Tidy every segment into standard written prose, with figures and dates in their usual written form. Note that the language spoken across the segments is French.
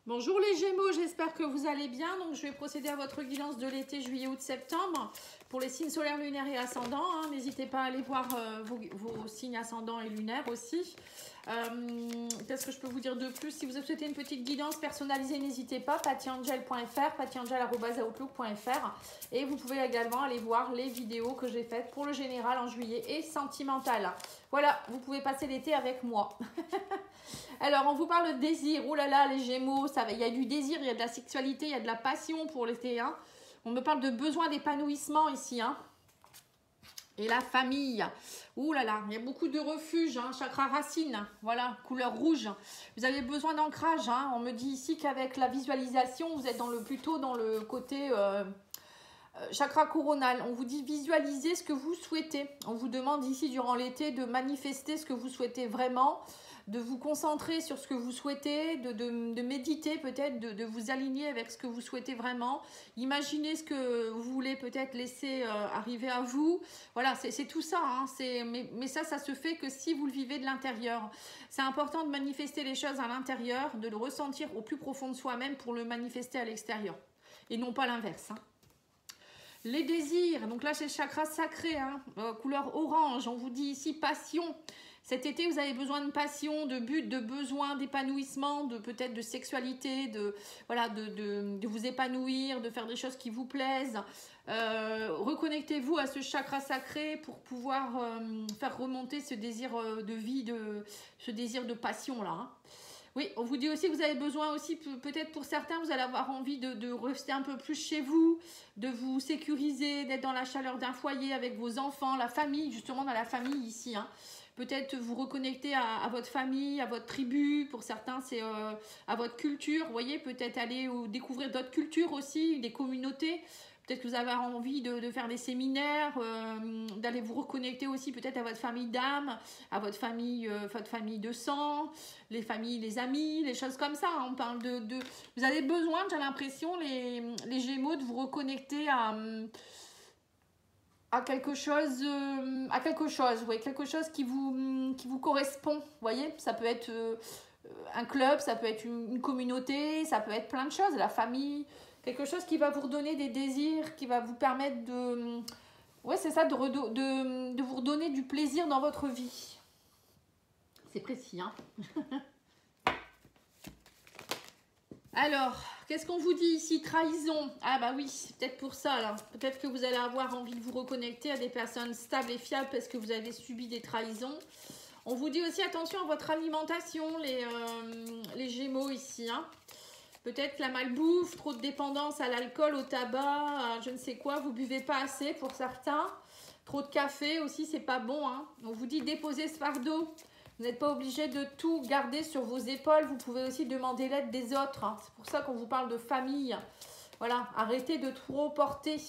Bonjour les Gémeaux, j'espère que vous allez bien. Donc je vais procéder à votre guidance de l'été, juillet, août, septembre pour les signes solaires, lunaires et ascendants. N'hésitez pas à aller voir vos signes ascendants et lunaires aussi. Qu'est-ce que je peux vous dire de plus? Si vous souhaitez une petite guidance personnalisée, n'hésitez pas, pattyangel.fr, pattyangel@outlook.fr, et vous pouvez également aller voir les vidéos que j'ai faites pour le général en juillet et sentimental. Voilà, vous pouvez passer l'été avec moi. Alors, on vous parle de désir. Oh là là, les Gémeaux, il y a du désir, il y a de la sexualité, il y a de la passion pour l'été. On me parle de besoin d'épanouissement ici. Et la famille. Oh là là, il y a beaucoup de refuge. Chakra racine, voilà, couleur rouge. Vous avez besoin d'ancrage. On me dit ici qu'avec la visualisation, vous êtes plutôt dans le côté chakra coronal. On vous dit visualiser ce que vous souhaitez. On vous demande ici durant l'été de manifester ce que vous souhaitez vraiment, de vous concentrer sur ce que vous souhaitez, de méditer peut-être, de vous aligner avec ce que vous souhaitez vraiment. Imaginez ce que vous voulez peut-être laisser arriver à vous. Voilà, c'est tout ça. Mais ça se fait que si vous le vivez de l'intérieur. C'est important de manifester les choses à l'intérieur, de le ressentir au plus profond de soi-même pour le manifester à l'extérieur. Et non pas l'inverse. Les désirs, donc là c'est le chakra sacré, couleur orange. On vous dit ici passion. Cet été, vous avez besoin de passion, de but, de besoin, d'épanouissement, peut-être de sexualité, de vous épanouir, de faire des choses qui vous plaisent. Reconnectez-vous à ce chakra sacré pour pouvoir faire remonter ce désir de vie, ce désir de passion là. Oui, on vous dit aussi que vous avez besoin aussi, peut-être pour certains, vous allez avoir envie de rester un peu plus chez vous, de vous sécuriser, d'être dans la chaleur d'un foyer avec vos enfants, la famille, justement dans la famille ici. Peut-être vous reconnecter à votre famille, à votre tribu. Pour certains, c'est à votre culture. Vous voyez, peut-être aller découvrir d'autres cultures aussi, des communautés. Peut-être que vous avez envie de faire des séminaires, d'aller vous reconnecter aussi peut-être à votre famille d'âme, à votre famille de sang, les familles, les amis, les choses comme ça. On parle vous avez besoin, j'ai l'impression, les Gémeaux, de vous reconnecter à quelque chose, ouais, quelque chose qui vous correspond. Vous voyez, ça peut être un club, ça peut être une communauté, ça peut être plein de choses, la famille. Quelque chose qui va vous redonner des désirs, qui va vous permettre de... Ouais, c'est ça, de vous redonner du plaisir dans votre vie. C'est précis, Alors, qu'est-ce qu'on vous dit ici? Trahison. Ah bah oui, peut-être pour ça, là. Peut-être que vous allez avoir envie de vous reconnecter à des personnes stables et fiables parce que vous avez subi des trahisons. On vous dit aussi attention à votre alimentation, les Gémeaux ici, Peut-être la malbouffe, trop de dépendance à l'alcool, au tabac, à je ne sais quoi, vous buvez pas assez pour certains. Trop de café aussi, c'est pas bon. On vous dit déposer ce fardeau. Vous n'êtes pas obligé de tout garder sur vos épaules. Vous pouvez aussi demander l'aide des autres. C'est pour ça qu'on vous parle de famille. Voilà, arrêtez de trop porter.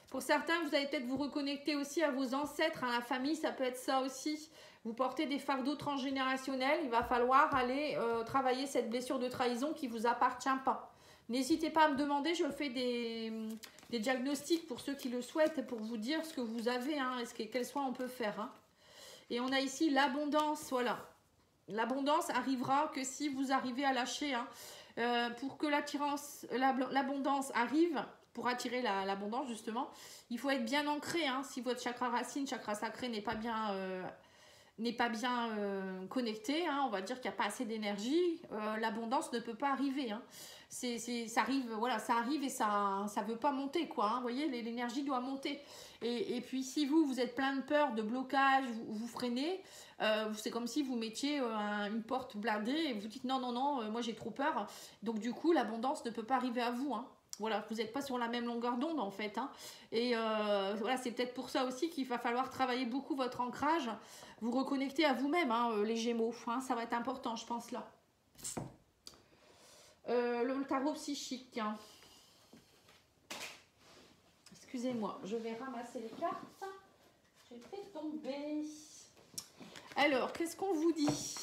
Pour certains, vous allez peut-être vous reconnecter aussi à vos ancêtres. La famille, ça peut être ça aussi. Vous portez des fardeaux transgénérationnels, il va falloir aller travailler cette blessure de trahison qui ne vous appartient pas. N'hésitez pas à me demander, je fais des diagnostics pour ceux qui le souhaitent, pour vous dire ce que vous avez, quel soin on peut faire. Et on a ici l'abondance, voilà. L'abondance arrivera que si vous arrivez à lâcher. Pour que l'abondance arrive, pour attirer l'abondance justement, il faut être bien ancré. Si votre chakra racine, chakra sacré n'est pas bien connecté, on va dire qu'il n'y a pas assez d'énergie, l'abondance ne peut pas arriver. Ça arrive, voilà, ça arrive et ça veut pas monter, quoi. Vous voyez, l'énergie doit monter. Et puis si vous êtes plein de peur, de blocage, vous freinez, c'est comme si vous mettiez une porte blindée et vous dites non, moi j'ai trop peur. Donc du coup, l'abondance ne peut pas arriver à vous. Voilà, vous n'êtes pas sur la même longueur d'onde en fait. Et voilà, c'est peut-être pour ça aussi qu'il va falloir travailler beaucoup votre ancrage, vous reconnecter à vous-même, les Gémeaux. Ça va être important, je pense, là. Le tarot psychique. Excusez-moi, je vais ramasser les cartes. J'ai fait tomber. Alors, qu'est-ce qu'on vous dit ?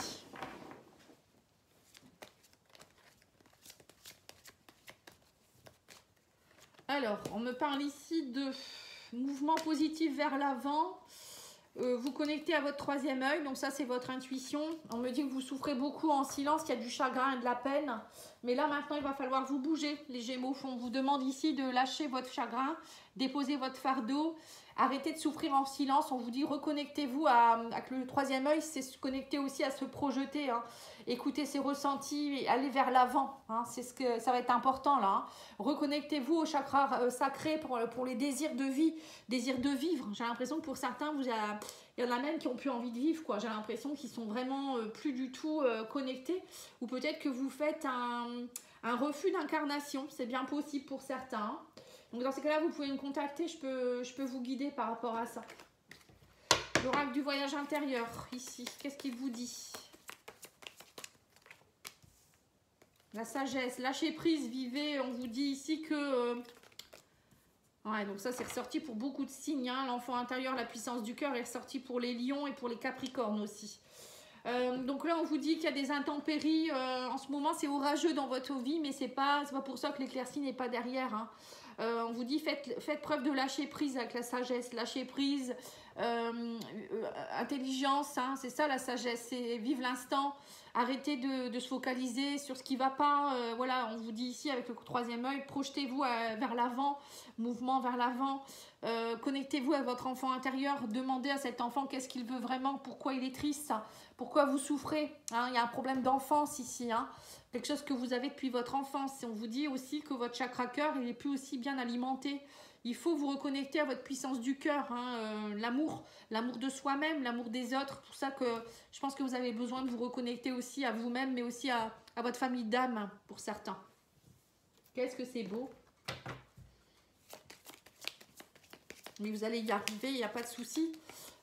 Alors, on me parle ici de mouvement positif vers l'avant. vous connectez à votre troisième œil, donc ça c'est votre intuition. On me dit que vous souffrez beaucoup en silence, qu'il y a du chagrin et de la peine. Mais là maintenant il va falloir vous bouger, les Gémeaux. On vous demande ici de lâcher votre chagrin, déposer votre fardeau, arrêtez de souffrir en silence. On vous dit reconnectez-vous avec le troisième œil, c'est se connecter aussi à se projeter, hein. Écoutez ses ressentis, aller vers l'avant, hein. C'est ce que ça va être important là, hein. Reconnectez-vous au chakra sacré pour les désirs de vie, désirs de vivre. J'ai l'impression que pour certains, il y en a même qui ont plus envie de vivre, quoi. J'ai l'impression qu'ils sont vraiment plus du tout connectés. Ou peut-être que vous faites un refus d'incarnation. C'est bien possible pour certains, hein. Donc dans ces cas-là, vous pouvez me contacter. Je peux vous guider par rapport à ça. L'oracle du voyage intérieur, ici. Qu'est-ce qu'il vous dit? La sagesse, lâchez prise, vivez. On vous dit ici que... ouais, donc ça c'est ressorti pour beaucoup de signes, hein. L'enfant intérieur, la puissance du cœur est ressorti pour les lions et pour les capricornes aussi. Donc là on vous dit qu'il y a des intempéries, en ce moment c'est orageux dans votre vie, mais c'est pas pour ça que l'éclaircie n'est pas derrière, hein. On vous dit faites preuve de lâcher prise avec la sagesse, lâcher prise, intelligence, hein, c'est ça la sagesse, c'est vivre l'instant, arrêtez de se focaliser sur ce qui va pas, voilà, on vous dit ici avec le troisième œil, projetez-vous vers l'avant, mouvement vers l'avant, connectez-vous à votre enfant intérieur, demandez à cet enfant qu'est-ce qu'il veut vraiment, pourquoi il est triste, pourquoi vous souffrez, hein, il y a un problème d'enfance ici, hein, quelque chose que vous avez depuis votre enfance. Et on vous dit aussi que votre chakra cœur, il est plus aussi bien alimenté. Il faut vous reconnecter à votre puissance du cœur, hein, l'amour de soi-même, l'amour des autres. Pour ça que je pense que vous avez besoin de vous reconnecter aussi à vous-même, mais aussi à votre famille d'âme, pour certains. Qu'est-ce que c'est beau! Mais vous allez y arriver, il n'y a pas de souci.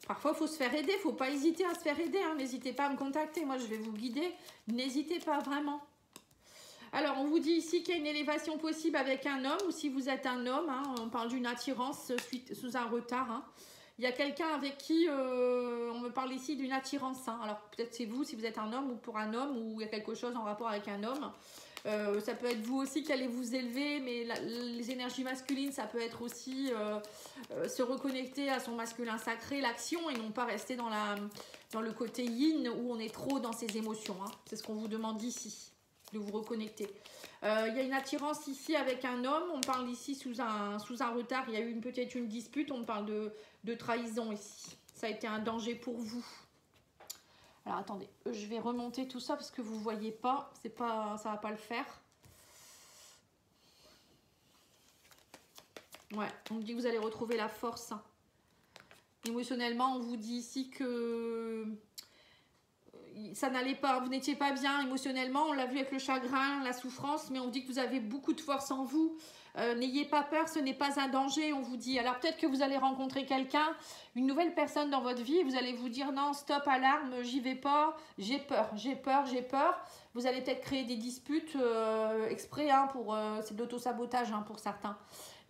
Parfois, il faut se faire aider, il ne faut pas hésiter à se faire aider, hein. N'hésitez pas à me contacter, moi je vais vous guider. N'hésitez pas vraiment. Alors, on vous dit ici qu'il y a une élévation possible avec un homme, ou si vous êtes un homme, hein, on parle d'une attirance sous un retard, hein. Il y a quelqu'un avec qui, on me parle ici d'une attirance, hein. Alors, peut-être c'est vous, si vous êtes un homme, ou pour un homme, ou il y a quelque chose en rapport avec un homme. Ça peut être vous aussi qui allez vous élever, mais les énergies masculines, ça peut être aussi se reconnecter à son masculin sacré, l'action, et non pas rester dans le côté yin, où on est trop dans ses émotions, hein. C'est ce qu'on vous demande ici, de vous reconnecter. Il y a une attirance ici avec un homme, on parle ici sous un retard, il y a eu peut-être une dispute, on parle de trahison ici. Ça a été un danger pour vous. Alors attendez, je vais remonter tout ça parce que vous ne voyez pas, ça va pas le faire. Ouais, on me dit que vous allez retrouver la force. Émotionnellement, on vous dit ici que ça n'allait pas, vous n'étiez pas bien émotionnellement, on l'a vu avec le chagrin, la souffrance, mais on dit que vous avez beaucoup de force en vous. N'ayez pas peur, ce n'est pas un danger, on vous dit. Alors peut-être que vous allez rencontrer quelqu'un, une nouvelle personne dans votre vie, et vous allez vous dire non, stop, alarme, j'y vais pas, j'ai peur, j'ai peur, j'ai peur. Vous allez peut-être créer des disputes exprès, hein, c'est de l'autosabotage, hein, pour certains.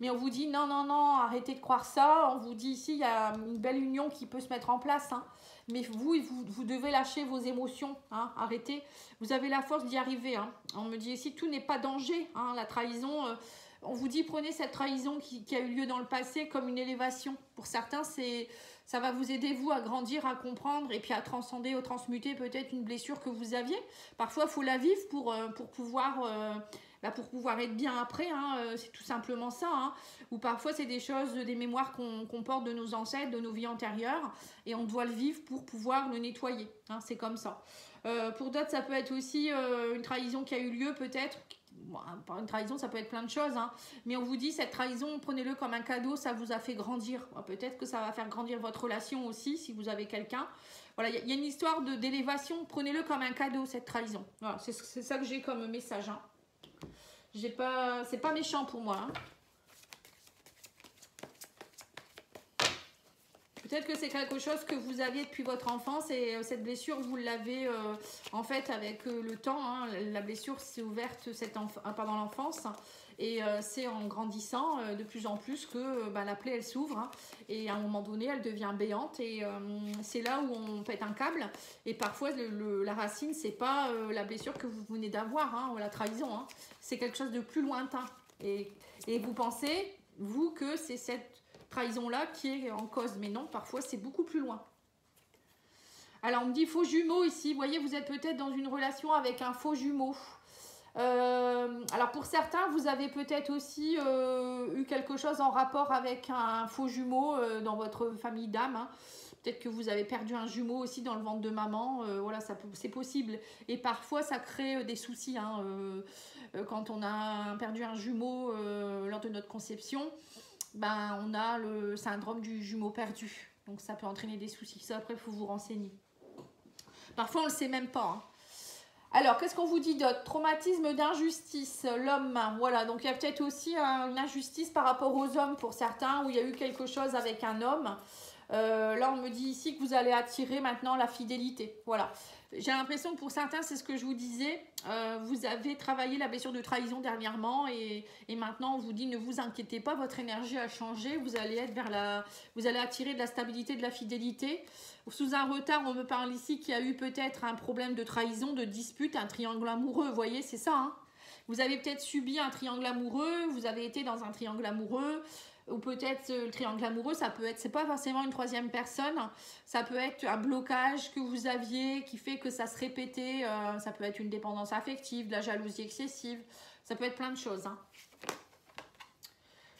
Mais on vous dit non, non, non, arrêtez de croire ça. On vous dit ici, il y a une belle union qui peut se mettre en place, hein. Mais vous devez lâcher vos émotions, hein, arrêtez. Vous avez la force d'y arriver, hein. On me dit ici, tout n'est pas danger, hein, la trahison. On vous dit, prenez cette trahison qui a eu lieu dans le passé comme une élévation. Pour certains, ça va vous aider, vous, à grandir, à comprendre et puis à transcender, à transmuter peut-être une blessure que vous aviez. Parfois, il faut la vivre pour pouvoir être bien après, hein, c'est tout simplement ça, hein. Ou parfois c'est des choses, des mémoires qu'on porte de nos ancêtres, de nos vies antérieures, et on doit le vivre pour pouvoir le nettoyer, hein, c'est comme ça. Pour d'autres, ça peut être aussi une trahison qui a eu lieu peut-être. Bon, une trahison, ça peut être plein de choses, hein. Mais on vous dit, cette trahison, prenez-le comme un cadeau, ça vous a fait grandir. Peut-être que ça va faire grandir votre relation aussi, si vous avez quelqu'un. Voilà, il y a une histoire d'élévation, prenez-le comme un cadeau, cette trahison. Voilà, c'est ça que j'ai comme message, hein. C'est pas méchant pour moi, hein. Peut-être que c'est quelque chose que vous aviez depuis votre enfance et cette blessure, vous l'avez en fait avec le temps, hein. La blessure s'est ouverte pendant l'enfance et c'est en grandissant de plus en plus que la plaie elle s'ouvre, hein, et à un moment donné elle devient béante et c'est là où on pète un câble et parfois la racine c'est pas la blessure que vous venez d'avoir, hein, ou la trahison, hein. C'est quelque chose de plus lointain et vous pensez, vous, que c'est cette trahison-là qui est en cause. Mais non, parfois, c'est beaucoup plus loin. Alors, on me dit faux jumeau ici. Vous voyez, vous êtes peut-être dans une relation avec un faux jumeau. Alors, pour certains, vous avez peut-être aussi eu quelque chose en rapport avec un faux jumeau dans votre famille d'âme. Hein. Peut-être que vous avez perdu un jumeau aussi dans le ventre de maman. Voilà, c'est possible. Et parfois, ça crée des soucis. Hein, quand on a perdu un jumeau lors de notre conception, ben, on a le syndrome du jumeau perdu. Donc, ça peut entraîner des soucis. Ça, après, il faut vous renseigner. Parfois, on ne le sait même pas. Hein. Alors, qu'est-ce qu'on vous dit d'autre? Traumatisme d'injustice, l'homme. Voilà, donc il y a peut-être aussi une injustice par rapport aux hommes pour certains, où il y a eu quelque chose avec un homme. Là, on me dit ici que vous allez attirer maintenant la fidélité. Voilà. J'ai l'impression que pour certains, c'est ce que je vous disais, vous avez travaillé la blessure de trahison dernièrement et maintenant on vous dit ne vous inquiétez pas, votre énergie a changé, vous allez être vous allez attirer de la stabilité, de la fidélité. Sous un retard, on me parle ici qu'il y a eu peut-être un problème de trahison, de dispute, un triangle amoureux, vous voyez, c'est ça. Hein, vous avez peut-être subi un triangle amoureux, vous avez été dans un triangle amoureux. Ou peut-être le triangle amoureux, ça peut être, c'est pas forcément une troisième personne, ça peut être un blocage que vous aviez qui fait que ça se répétait, ça peut être une dépendance affective, de la jalousie excessive, ça peut être plein de choses. Hein.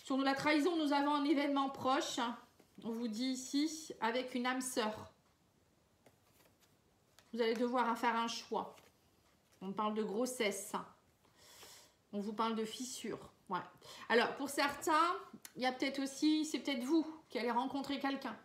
Sur la trahison, nous avons un événement proche, on vous dit ici, avec une âme sœur. Vous allez devoir faire un choix. On parle de grossesse, on vous parle de fissure. Ouais. Alors, pour certains, il y a peut-être aussi, c'est peut-être vous qui allez rencontrer quelqu'un.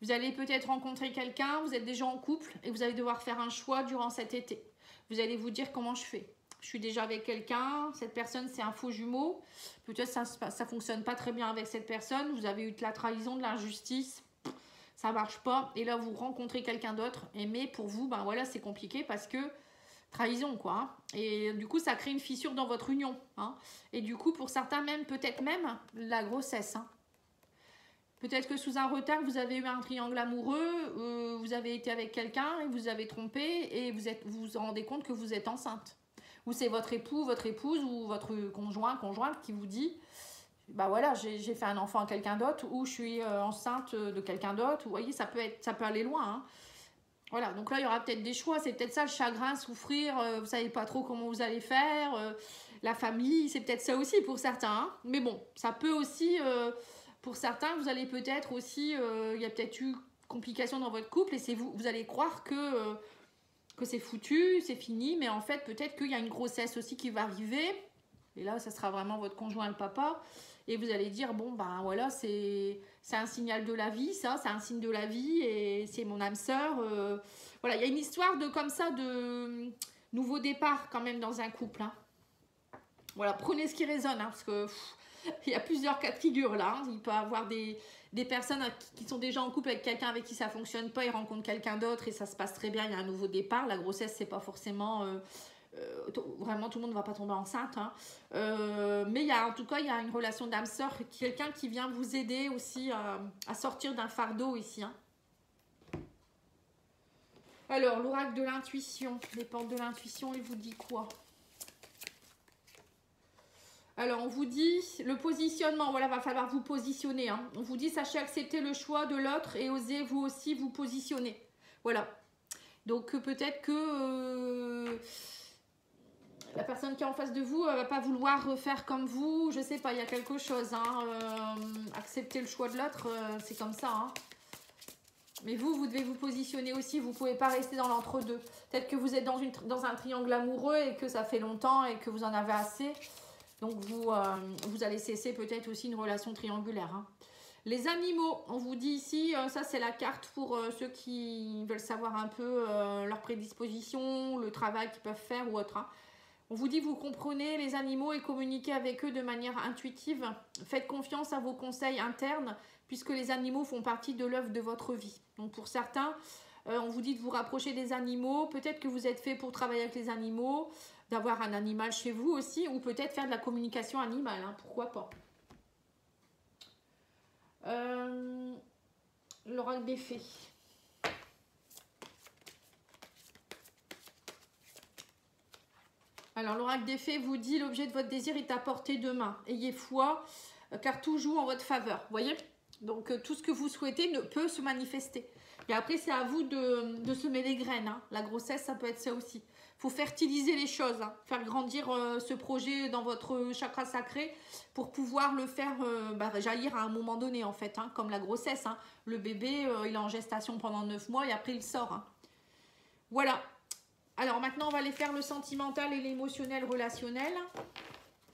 Vous allez peut-être rencontrer quelqu'un, vous êtes déjà en couple et vous allez devoir faire un choix durant cet été. Vous allez vous dire comment je fais. Je suis déjà avec quelqu'un, cette personne c'est un faux jumeau. Peut-être ça ne fonctionne pas très bien avec cette personne. Vous avez eu de la trahison, de l'injustice. Ça ne marche pas. Et là, vous rencontrez quelqu'un d'autre. Mais pour vous, ben voilà, c'est compliqué parce que trahison quoi, hein. Et du coup ça crée une fissure dans votre union, hein. Et du coup pour certains même, peut-être même la grossesse, hein. Peut-être que sous un retard vous avez eu un triangle amoureux, vous avez été avec quelqu'un et vous avez trompé et vous rendez compte que vous êtes enceinte, ou c'est votre époux, votre épouse ou votre conjointe qui vous dit bah voilà j'ai fait un enfant à quelqu'un d'autre ou je suis enceinte de quelqu'un d'autre. Vous voyez, ça peut aller loin, hein. Voilà, donc là, il y aura peut-être des choix. C'est peut-être ça, le chagrin, souffrir. Vous ne savez pas trop comment vous allez faire. La famille, c'est peut-être ça aussi pour certains. Hein. Mais bon, ça peut aussi, pour certains, vous allez peut-être aussi, il y a peut-être eu complications dans votre couple et vous allez croire que c'est foutu, c'est fini. Mais en fait, peut-être qu'il y a une grossesse aussi qui va arriver. Et là, ça sera vraiment votre conjoint, le papa. Et vous allez dire, bon, ben voilà, c'est un signal de la vie, ça, c'est un signe de la vie, et c'est mon âme sœur. Voilà, il y a une histoire comme ça, de nouveau départ quand même dans un couple. Hein. Voilà, prenez ce qui résonne, hein, parce que il y a plusieurs cas de figure là. Hein. Il peut y avoir des personnes qui sont déjà en couple avec quelqu'un avec qui ça ne fonctionne pas, ils rencontrent quelqu'un d'autre et ça se passe très bien, il y a un nouveau départ. La grossesse, c'est pas forcément... vraiment tout le monde ne va pas tomber enceinte, hein. Mais en tout cas il y a une relation d'âme sœur, quelqu'un qui vient vous aider aussi à sortir d'un fardeau ici, hein. Alors l'oracle de l'intuition, les portes de l'intuition, il vous dit quoi? Alors on vous dit le positionnement, voilà, va falloir vous positionner, hein. On vous dit sachez accepter le choix de l'autre et osez vous aussi vous positionner, voilà. Donc peut-être que la personne qui est en face de vous, elle va pas vouloir faire comme vous. Je sais pas, il y a quelque chose. Hein, accepter le choix de l'autre, c'est comme ça. Hein. Mais vous devez vous positionner aussi. Vous pouvez pas rester dans l'entre-deux. Peut-être que vous êtes dans un triangle amoureux et que ça fait longtemps et que vous en avez assez. Donc vous allez cesser peut-être aussi une relation triangulaire. Hein. Les animaux, on vous dit ici, ça c'est la carte pour ceux qui veulent savoir un peu leur prédisposition, le travail qu'ils peuvent faire ou autre. Hein. On vous dit vous comprenez les animaux et communiquez avec eux de manière intuitive. Faites confiance à vos conseils internes puisque les animaux font partie de l'œuvre de votre vie. Donc pour certains, on vous dit de vous rapprocher des animaux. Peut-être que vous êtes fait pour travailler avec les animaux, d'avoir un animal chez vous aussi ou peut-être faire de la communication animale. Hein, pourquoi pas. L'oracle des fées. Alors, l'oracle des fées vous dit l'objet de votre désir est à portée de main. Ayez foi, car tout joue en votre faveur. Vous voyez? Donc, tout ce que vous souhaitez peut se manifester. Et après, c'est à vous de semer les graines. Hein. La grossesse, ça peut être ça aussi. Il faut fertiliser les choses, hein. Faire grandir ce projet dans votre chakra sacré pour pouvoir le faire jaillir à un moment donné, en fait, hein, comme la grossesse. Hein. Le bébé, il est en gestation pendant 9 mois et après, il sort. Hein. Voilà. Alors, maintenant, on va aller faire le sentimental et l'émotionnel relationnel.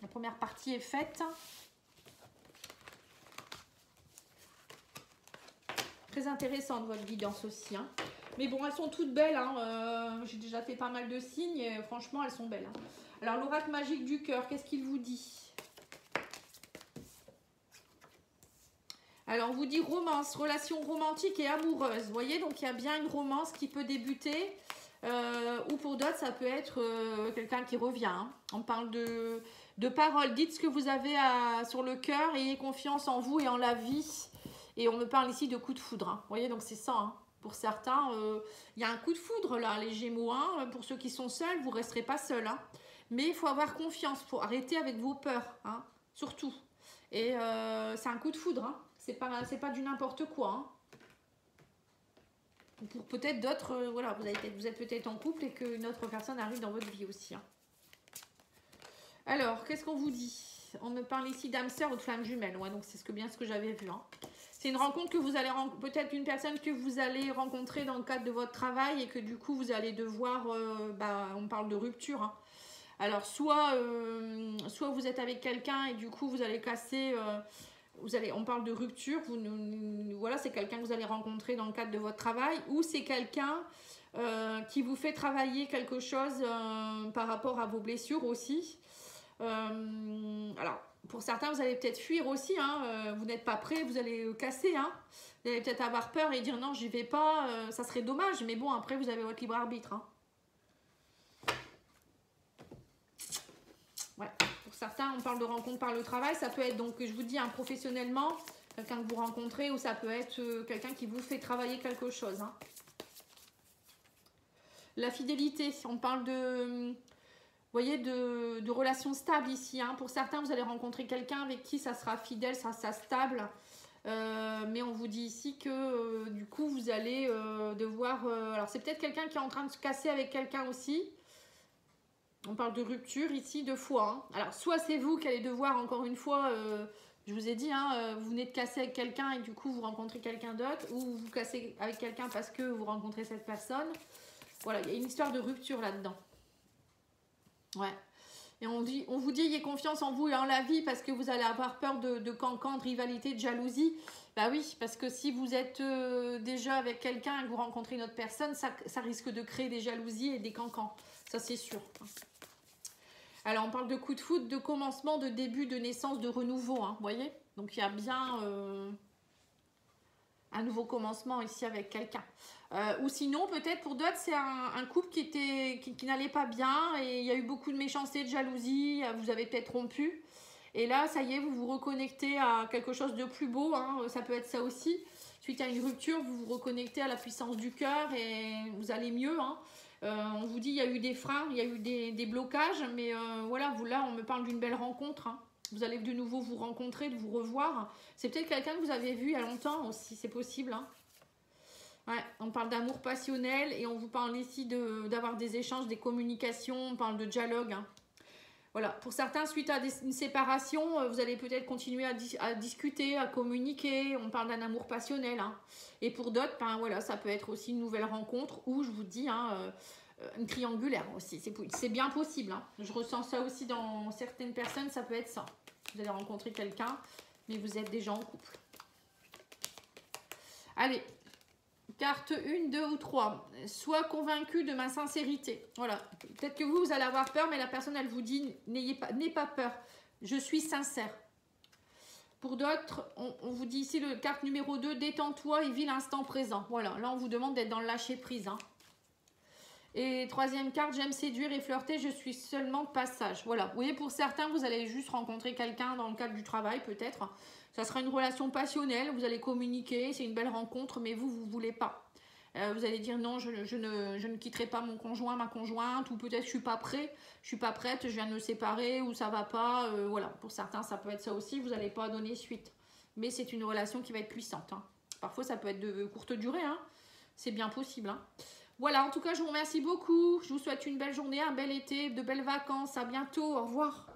La première partie est faite. Très intéressante votre guidance aussi. Hein. Mais bon, elles sont toutes belles. Hein. J'ai déjà fait pas mal de signes et franchement, elles sont belles. Hein. Alors, l'oracle magique du cœur, qu'est-ce qu'il vous dit? Alors, on vous dit romance, relation romantique et amoureuse. Vous voyez, donc il y a bien une romance qui peut débuter. Ou pour d'autres, ça peut être quelqu'un qui revient. Hein. On parle de paroles. Dites ce que vous avez sur le cœur. Ayez confiance en vous et en la vie. Et on me parle ici de coup de foudre. Hein. Vous voyez, donc c'est ça. Hein. Pour certains, il y a un coup de foudre là, les Gémeaux. Hein. Pour ceux qui sont seuls, vous ne resterez pas seuls. Hein. Mais il faut avoir confiance. Il faut arrêter avec vos peurs. Hein. Surtout. Et c'est un coup de foudre. Hein. C'est pas du n'importe quoi. Hein. Pour peut-être d'autres, voilà, vous êtes peut-être en couple et qu'une autre personne arrive dans votre vie aussi. Hein. Alors, qu'est-ce qu'on vous dit? On me parle ici d'âme sœur ou de flamme jumelle. Ouais, donc c'est bien ce que j'avais vu. Hein. C'est une rencontre que vous allez peut-être une personne que vous allez rencontrer dans le cadre de votre travail et que du coup vous allez devoir, on parle de rupture. Hein. Alors soit vous êtes avec quelqu'un et du coup vous allez casser, on parle de rupture. Voilà, c'est quelqu'un que vous allez rencontrer dans le cadre de votre travail ou c'est quelqu'un qui vous fait travailler quelque chose par rapport à vos blessures aussi. Alors. Pour certains, vous allez peut-être fuir aussi, hein, vous n'êtes pas prêt, vous allez casser, hein. Vous allez peut-être avoir peur et dire non, j'y vais pas, ça serait dommage, mais bon, après vous avez votre libre arbitre. Hein. Ouais. Pour certains, on parle de rencontre par le travail, ça peut être donc, je vous dis, professionnellement, quelqu'un que vous rencontrez ou ça peut être quelqu'un qui vous fait travailler quelque chose. Hein. La fidélité, on parle de... Vous voyez, de relations stables ici. Hein. Pour certains, vous allez rencontrer quelqu'un avec qui ça sera fidèle, ça sera stable. Mais on vous dit ici que du coup, vous allez devoir... alors, c'est peut-être quelqu'un qui est en train de se casser avec quelqu'un aussi. On parle de rupture ici, 2 fois. Hein. Alors, soit c'est vous qui allez devoir, encore une fois, je vous ai dit, hein, vous venez de casser avec quelqu'un et du coup, vous rencontrez quelqu'un d'autre. Ou vous cassez avec quelqu'un parce que vous rencontrez cette personne. Voilà, il y a une histoire de rupture là-dedans. Ouais. Et on vous dit, ayez confiance en vous et en la vie parce que vous allez avoir peur de cancans, de rivalité, de jalousie. Bah oui, parce que si vous êtes déjà avec quelqu'un et que vous rencontrez une autre personne, ça risque de créer des jalousies et des cancans. Ça, c'est sûr. Alors, on parle de coup de foudre, de commencement, de début, de naissance, de renouveau. Hein, vous voyez? Donc, il y a bien un nouveau commencement ici avec quelqu'un. Ou sinon, peut-être pour d'autres, c'est un couple qui n'allait pas bien et il y a eu beaucoup de méchanceté, de jalousie, vous avez peut-être rompu. Et là, ça y est, vous vous reconnectez à quelque chose de plus beau, hein, ça peut être ça aussi. Suite à une rupture, vous vous reconnectez à la puissance du cœur et vous allez mieux. Hein. On vous dit, il y a eu des freins, il y a eu des blocages, mais voilà, là, on me parle d'une belle rencontre. Hein. Vous allez de nouveau vous rencontrer, de vous revoir. C'est peut-être quelqu'un que vous avez vu il y a longtemps aussi, c'est possible. Hein. Ouais, on parle d'amour passionnel et on vous parle ici d'avoir des échanges, des communications, on parle de dialogue. Hein. Voilà, pour certains, suite à une séparation, vous allez peut-être continuer à discuter, à communiquer, on parle d'un amour passionnel. Hein. Et pour d'autres, voilà, ça peut être aussi une nouvelle rencontre ou, je vous dis, une triangulaire aussi, c'est bien possible. Hein. Je ressens ça aussi dans certaines personnes, ça peut être ça. Vous allez rencontrer quelqu'un, mais vous êtes déjà en couple. Allez. Carte 1, 2 ou 3. Sois convaincu de ma sincérité. Voilà. Peut-être que vous allez avoir peur, mais la personne, elle vous dit, n'ayez pas peur. Je suis sincère. Pour d'autres, on vous dit ici, carte numéro 2, détends-toi et vis l'instant présent. Voilà. Là, on vous demande d'être dans le lâcher-prise. Hein. Et 3e carte, j'aime séduire et flirter, je suis seulement de passage. Voilà. Vous voyez, pour certains, vous allez juste rencontrer quelqu'un dans le cadre du travail, peut-être. Ça sera une relation passionnelle, vous allez communiquer, c'est une belle rencontre, mais vous ne voulez pas. Vous allez dire non, je ne quitterai pas mon conjoint, ma conjointe, ou peut-être je suis pas prêt, je suis pas prête, je viens de me séparer, ou ça va pas. Voilà, pour certains, ça peut être ça aussi, vous n'allez pas donner suite. Mais c'est une relation qui va être puissante. Hein. Parfois, ça peut être de courte durée, hein. C'est bien possible. Hein. Voilà, en tout cas, je vous remercie beaucoup. Je vous souhaite une belle journée, un bel été, de belles vacances. À bientôt. Au revoir.